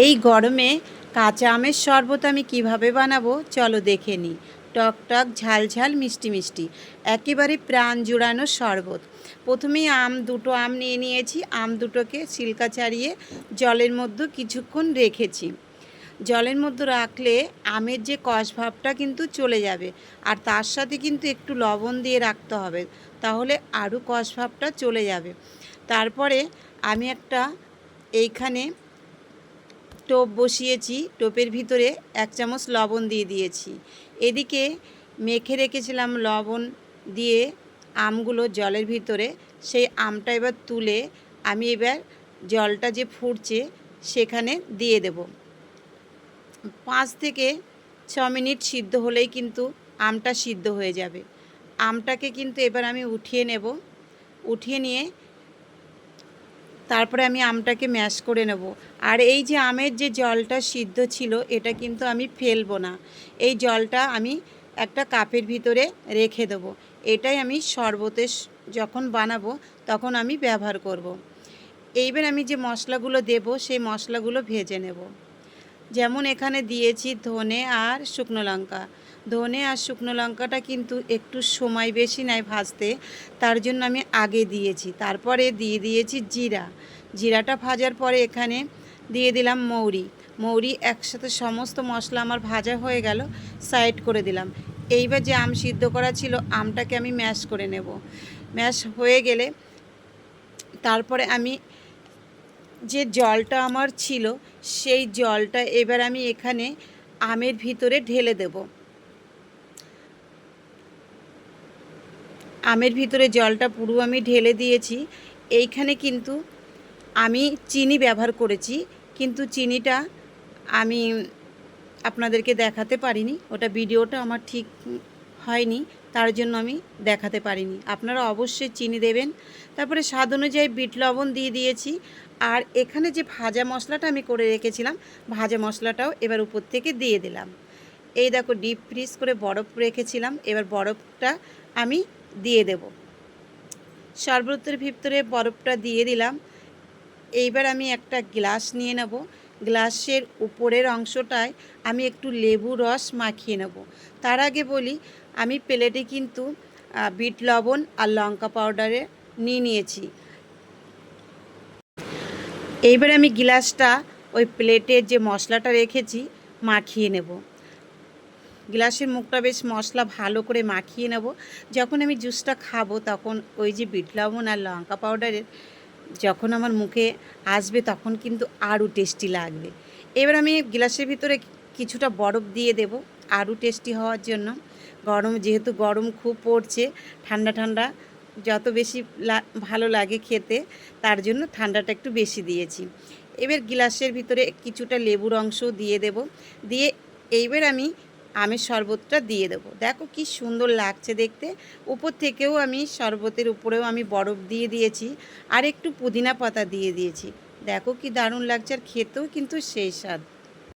এই গরমে কাঁচা আমের শরবত আমি কিভাবে বানাবো চলো দেখে নিই। টক টক ঝাল ঝাল মিষ্টি মিষ্টি একেবারে প্রাণ জুড়ানো শরবত। প্রথমেই দুটো আম নিয়ে নিয়েছি। আম দুটোকে ছিলকা ছাড়িয়ে জলের মধ্যে কিছুক্ষণ রেখেছি। জলের মধ্যে রাখলে আমের যে কষ ভাবটা কিন্তু চলে যাবে, আর তার সাথে কিন্তু একটু লবণ দিয়ে রাখতে হবে, তাহলে আরও কষ ভাবটা চলে যাবে। তারপরে আমি এইখানে টোপ বসিয়েছি, টোপের ভিতরে 1 চামচ লবণ দিয়ে দিয়েছি। এদিকে মেখে রেখেছিলাম লবণ দিয়ে আমগুলো জলের ভিতরে, সেই আমটা এবার তুলে আমি এবার জলটা যে ফুটছে সেখানে দিয়ে দেব। 5 থেকে 6 মিনিট সিদ্ধ হলেই কিন্তু আমটা সিদ্ধ হয়ে যাবে। আমটাকে কিন্তু এবার আমি উঠিয়ে নেব। উঠিয়ে নিয়ে তারপরে আমি আমটাকে ম্যাশ করে নেব। আর এই যে আমের যে জলটা সিদ্ধ ছিল এটা কিন্তু আমি ফেলবো না, এই জলটা আমি একটা কাপের ভিতরে রেখে দেবো। এটাই আমি শরবতে যখন বানাবো তখন আমি ব্যবহার করব। এইবার আমি যে মশলাগুলো দেব সেই মশলাগুলো ভেজে নেব। যেমন এখানে দিয়েছি ধনে আর শুকনো লঙ্কা। ধনে আর শুকনো লঙ্কাটা কিন্তু একটু সময় বেশি নেয় ভাজতে, তার জন্য আমি আগে দিয়েছি। তারপরে দিয়ে দিয়েছি জিরা। জিরাটা ভাজার পরে এখানে দিয়ে দিলাম মৌরি। মৌরি একসাথে সমস্ত মশলা আমার ভাজা হয়ে গেল, সাইড করে দিলাম। এইবার যে আম সিদ্ধ করা ছিল আমটাকে আমি ম্যাশ করে নেব। ম্যাশ হয়ে গেলে তারপরে আমি যে জলটা আমার ছিল সেই জলটা এবার আমি এখানে আমের ভিতরে ঢেলে দেব। আমের ভিতরে জলটা পুরো আমি ঢেলে দিয়েছি। এইখানে কিন্তু আমি চিনি ব্যবহার করেছি, কিন্তু চিনিটা আমি আপনাদেরকে দেখাতে পারিনি, ওটা ভিডিওটা আমার ঠিক হয়নি, তার জন্য আমি দেখাতে পারিনি। আপনারা অবশ্যই চিনি দেবেন। তারপরে স্বাদ অনুযায়ী বিট লবণ দিয়ে দিয়েছি। আর এখানে যে ভাজা মশলাটা আমি করে রেখেছিলাম, ভাজা মশলাটাও এবার উপর থেকে দিয়ে দিলাম। এই দেখো ডিপ ফ্রিজ করে বরফ রেখেছিলাম, এবার বরফটা আমি দিয়ে দেব। শরবতের ভিতরে বরফটা দিয়ে দিলাম। এইবার আমি একটা গ্লাস নিয়ে নেব। গ্লাসের উপরের অংশটায় আমি একটু লেবু রস মাখিয়ে নেব। তার আগে বলি, আমি প্লেটে কিন্তু বিট লবণ আর লঙ্কা পাউডারে নিয়েছি। এইবার আমি গ্লাসটা ওই প্লেটের যে মশলাটা রেখেছি মাখিয়ে নেব। গ্লাসের মুখটা বেশ মশলা ভালো করে মাখিয়ে নেব। যখন আমি জুসটা খাবো তখন ওই যে বিট লবণ আর লঙ্কা পাউডারের যখন আমার মুখে আসবে তখন কিন্তু আরও টেস্টি লাগবে। এবার আমি গ্লাসের ভিতরে কিছুটা বরফ দিয়ে দেব আরও টেস্টি হওয়ার জন্য। যেহেতু গরম খুব পড়ছে, ঠান্ডা ঠান্ডা যত বেশি ভালো লাগে খেতে, তার জন্য ঠান্ডাটা একটু বেশি দিয়েছি। এবার গ্লাসের ভিতরে কিছুটা লেবুর অংশ দিয়ে দেব। দিয়ে এইবার আমি আমের শরবতটা দিয়ে দেবো। দেখো কি সুন্দর লাগছে দেখতে। উপর থেকেও আমি শরবতের উপরেও আমি বরফ দিয়ে দিয়েছি, আর একটু পুদিনা পাতা দিয়ে দিয়েছি। দেখো কি দারুণ লাগছে, আর খেতেও কিন্তু সেই স্বাদ।